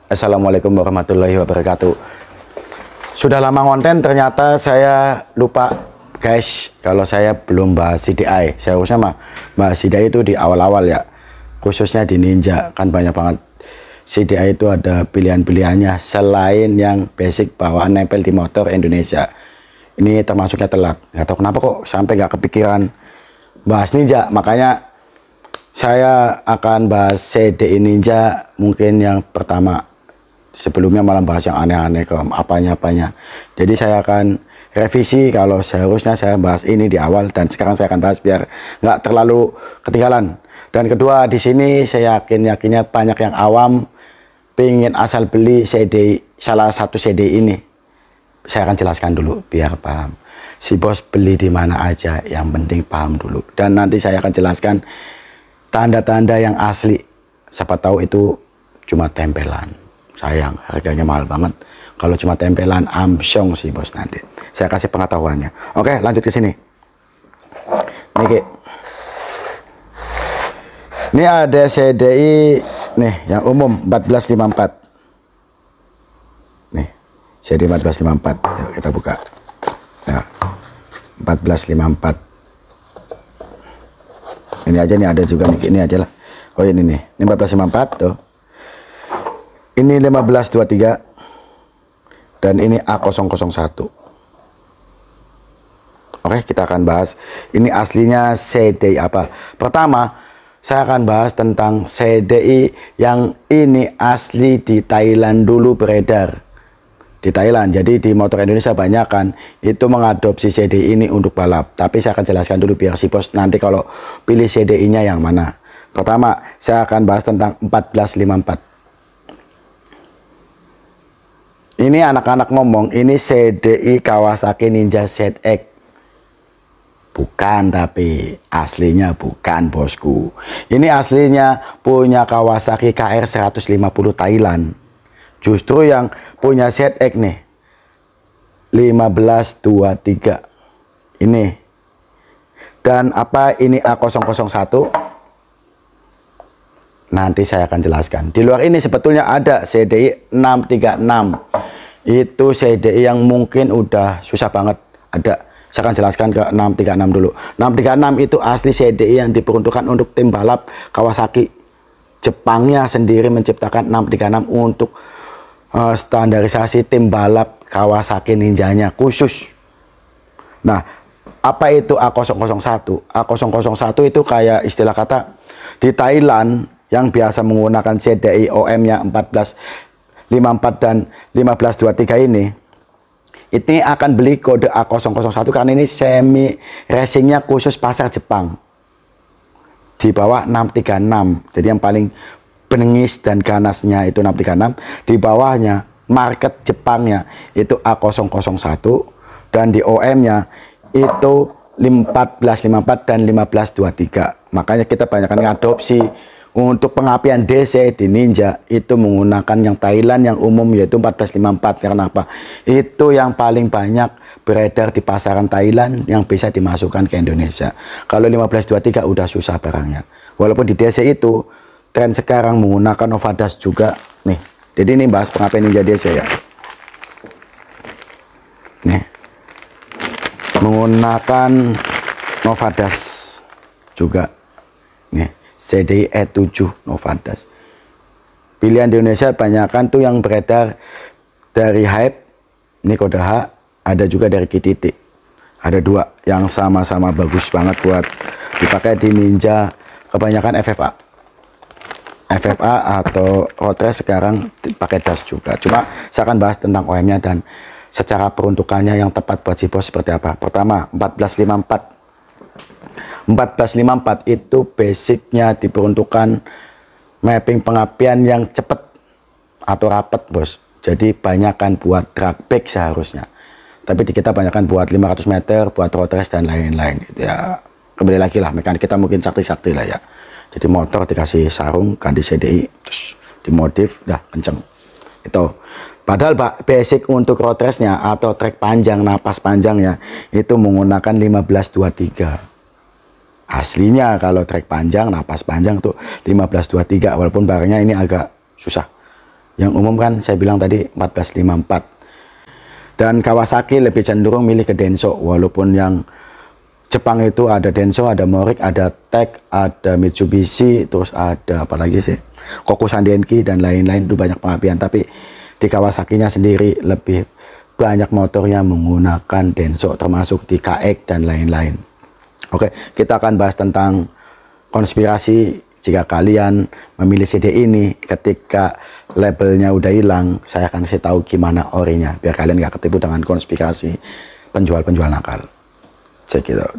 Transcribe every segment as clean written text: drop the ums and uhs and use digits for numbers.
Assalamualaikum warahmatullahi wabarakatuh. Sudah lama konten, ternyata saya lupa guys, kalau saya belum bahas CDI. Saya harusnya bahas CDI itu di awal-awal ya, khususnya di Ninja. Kan banyak banget CDI itu ada pilihan-pilihannya selain yang basic bawaan nempel di motor Indonesia. Ini termasuknya telat, nggak tahu kenapa kok sampai nggak kepikiran bahas Ninja. Makanya saya akan bahas CDI Ninja mungkin yang pertama. Sebelumnya malah bahas yang aneh-aneh ke apanya-apanya. Jadi saya akan revisi, kalau seharusnya saya bahas ini di awal, dan sekarang saya akan bahas biar nggak terlalu ketinggalan. Dan kedua, di sini saya yakinnya banyak yang awam pengen asal beli CDI, salah satu CDI ini. Saya akan jelaskan dulu biar paham. Si bos beli di mana aja, yang penting paham dulu. Dan nanti saya akan jelaskan tanda-tanda yang asli. Siapa tahu itu cuma tempelan. Sayang, harganya mahal banget. Kalau cuma tempelan, amsyong sih bos nanti. Saya kasih pengetahuannya. Oke, lanjut ke sini. Nih, ini ada CDI nih yang umum 1454. Nih, CDI 1454. Yuk kita buka. Ya, 1454. Ini aja nih, ada juga nih, ini aja lah. Oh ini nih, ini 1454 tuh. Ini 1523 dan ini A001. Oke, kita akan bahas ini aslinya CDI apa. Pertama, saya akan bahas tentang CDI yang ini asli di Thailand dulu beredar. Di Thailand, jadi di motor Indonesia banyak kan itu mengadopsi CDI ini untuk balap. Tapi saya akan jelaskan dulu biar si bos nanti kalau pilih CDI-nya yang mana. Pertama, saya akan bahas tentang 1454. Ini anak-anak ngomong, ini CDI Kawasaki Ninja ZX. Bukan, tapi aslinya bukan bosku. Ini aslinya punya Kawasaki KR 150 Thailand. Justru yang punya ZX nih, 1523. Ini. Dan apa ini A001? Nanti saya akan jelaskan. Di luar ini sebetulnya ada CDI 636. Itu CDI yang mungkin udah susah banget ada. Saya akan jelaskan ke 636 dulu. 636 itu asli CDI yang diperuntukkan untuk tim balap Kawasaki. Jepangnya sendiri menciptakan 636 untuk standarisasi tim balap Kawasaki Ninjanya khusus. Nah, apa itu A001? A001 itu kayak istilah kata di Thailand yang biasa menggunakan CDI OM-nya 1454 dan 1523 ini akan beli kode A001 karena ini semi racingnya khusus pasar Jepang di bawah 636. Jadi yang paling penengis dan ganasnya itu 636, di bawahnya market Jepangnya itu A001 dan di OM-nya itu 1454 dan 1523. Makanya kita banyakkan adopsi untuk pengapian DC di Ninja itu menggunakan yang Thailand yang umum yaitu 1454. Karena apa? Itu yang paling banyak beredar di pasaran Thailand yang bisa dimasukkan ke Indonesia. Kalau 1523 udah susah barangnya. Walaupun di DC itu tren sekarang menggunakan Novadas juga nih. Jadi ini bahas pengapian Ninja DC ya. Nih. Menggunakan Novadas juga. Nih. CDI E7 Novadas. Pilihan di Indonesia banyakkan tuh yang beredar dari Hype, ini kode H, ada juga dari KTT. Ada dua yang sama-sama bagus banget buat dipakai di Ninja, kebanyakan FFA. FFA atau road race sekarang pakai das juga. Cuma saya akan bahas tentang OM-nya dan secara peruntukannya yang tepat buat si bos seperti apa. Pertama, 1454. 1454 itu basicnya diperuntukkan mapping pengapian yang cepat atau rapat bos. Jadi banyakkan buat drag back seharusnya. Tapi di kita banyakkan buat 500 meter, buat road race dan lain-lain gitu ya. kembali lagi lah mekanik kita mungkin sakti-sakti lah ya. Jadi motor dikasih sarung ganti CDI terus dimodif udah kenceng itu. Padahal basic untuk road race-nya atau trek panjang, napas panjangnya itu menggunakan 1523. Aslinya kalau trek panjang, napas panjang tuh 1523, walaupun barangnya ini agak susah. Yang umum kan saya bilang tadi 1454. Dan Kawasaki lebih cenderung milih ke Denso, walaupun yang Jepang itu ada Denso, ada Morik, ada Tech, ada Mitsubishi, terus ada apa lagi sih? Kokusan Denki dan lain-lain, itu banyak pengapian. Tapi di Kawasaki-nya sendiri lebih banyak motornya menggunakan Denso, termasuk di KX dan lain-lain. Oke, kita akan bahas tentang konspirasi. Jika kalian memilih CD ini ketika labelnya udah hilang, saya akan kasih tahu gimana orinya biar kalian gak ketipu dengan konspirasi penjual-penjual nakal. Check it out.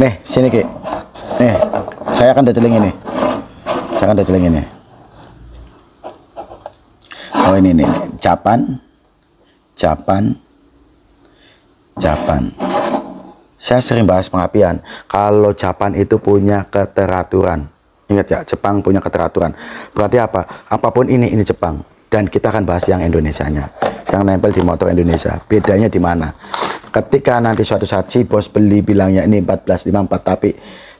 Nih, sini Ki. Nih, saya akan detailing ini. Oh ini nih, Japan. Saya sering bahas pengapian. Kalau Japan itu punya keteraturan. Ingat ya, Jepang punya keteraturan. Berarti apa? Apapun ini Jepang. Dan kita akan bahas yang Indonesianya. Yang nempel di motor Indonesia. Bedanya di mana? Ketika nanti suatu saat si bos beli bilangnya ini 1454 tapi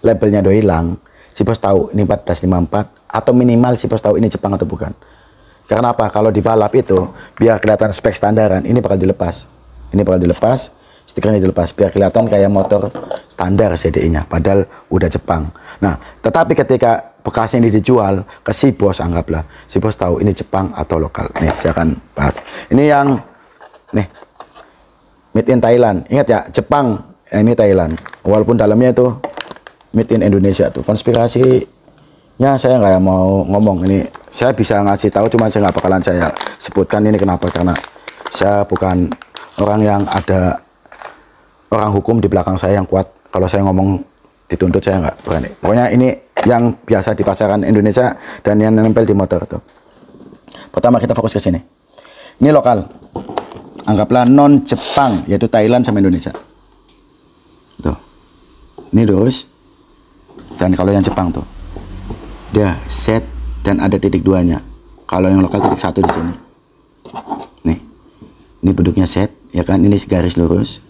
labelnya udah hilang, si bos tahu ini 1454 atau minimal si bos tahu ini Jepang atau bukan. Karena apa? Kalau di balap itu biar kelihatan spek standaran, ini bakal dilepas. Stikernya dilepas biar kelihatan kayak motor standar CDI-nya padahal udah Jepang. Nah, tetapi ketika bekas ini dijual ke si bos, anggaplah si bos tahu ini Jepang atau lokal. Nih, saya akan bahas. Ini yang nih made in Thailand. Ingat ya, Jepang, ini Thailand. Walaupun dalamnya itu made in Indonesia tuh. Konspirasinya saya nggak mau ngomong. Ini saya bisa ngasih tahu, cuma saya nggak bakalan saya sebutkan ini kenapa. Karena saya bukan orang yang ada orang hukum di belakang saya yang kuat. Kalau saya ngomong dituntut saya nggak berani. Pokoknya ini yang biasa di pasaran Indonesia dan yang nempel di motor tuh. Pertama kita fokus ke sini. Ini lokal. Anggaplah non Jepang, yaitu Thailand sama Indonesia. Tuh. Ini lurus. Dan kalau yang Jepang tuh dia set dan ada titik 2-nya. Kalau yang lokal titik 1 di sini. Nih. Ini bentuknya set, ya kan? Ini garis lurus.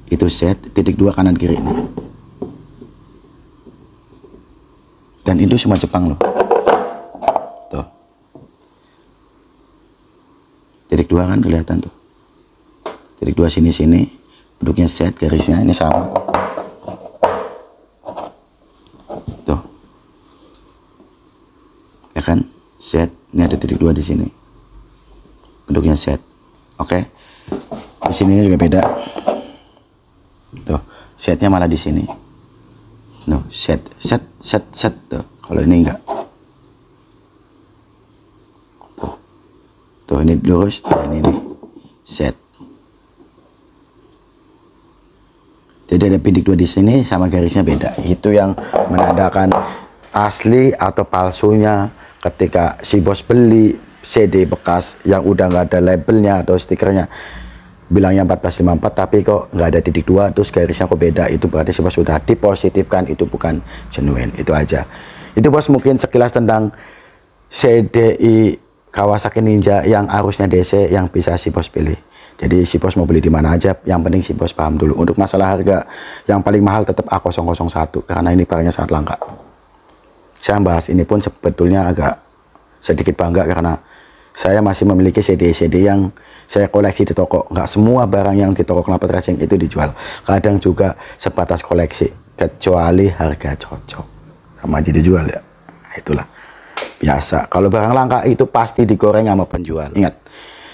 Itu set, titik 2 kanan kiri ini. Dan itu semua Jepang loh. Tuh. Titik 2 kan kelihatan tuh. Titik 2 sini, bentuknya set, garisnya ini sama. Tuh. Ya kan? Set, ini ada titik 2 di sini. Bentuknya set. Oke. Di sini juga beda. Tuh, setnya malah di sini. No, set tuh. Kalau ini enggak. Tuh. Tuh ini lurus, tuh ini nih. Set. Jadi ada titik 2 di sini sama garisnya beda. Itu yang menandakan asli atau palsunya ketika si bos beli CD bekas yang udah nggak ada labelnya atau stikernya. Bilangnya 1454 tapi kok nggak ada titik 2 terus garisnya kok beda. Itu berarti si bos sudah dipositifkan itu bukan genuine. Itu aja. Itu bos mungkin sekilas tentang CDI Kawasaki Ninja yang arusnya DC yang bisa si bos pilih. Jadi si bos mau beli di mana aja, yang penting si bos paham dulu. Untuk masalah harga, yang paling mahal tetap A001 karena ini barangnya sangat langka. Saya bahas ini pun sebetulnya agak sedikit bangga karena saya masih memiliki CD-CD yang saya koleksi di toko. Nggak semua barang yang di toko Knalpot Racing itu dijual. Kadang juga sebatas koleksi. kecuali harga cocok sama aja dijual ya. Nah, itulah biasa. Kalau barang langka itu pasti digoreng sama penjual. Ingat,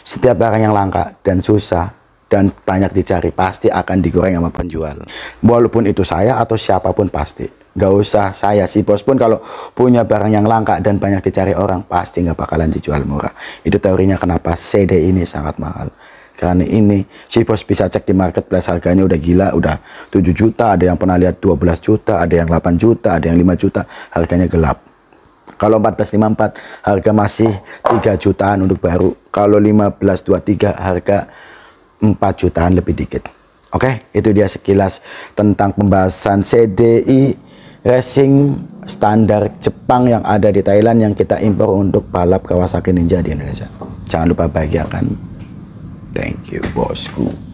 setiap barang yang langka dan susah dan banyak dicari pasti akan digoreng sama penjual. Walaupun itu saya atau siapapun pasti. Gak usah saya, si bos pun kalau punya barang yang langka dan banyak dicari orang pasti nggak bakalan dijual murah. Itu teorinya kenapa CD ini sangat mahal. Karena ini si bos bisa cek di marketplace harganya udah gila, udah 7 juta, ada yang pernah lihat 12 juta, ada yang 8 juta, ada yang 5 juta, harganya gelap. Kalau 1454 harga masih 3 jutaan untuk baru. Kalau 1523 harga 4 jutaan lebih dikit. Oke, itu dia sekilas tentang pembahasan CDI racing standar Jepang yang ada di Thailand yang kita impor untuk balap Kawasaki Ninja di Indonesia. Jangan lupa bahagiakan. Thank you, bosku.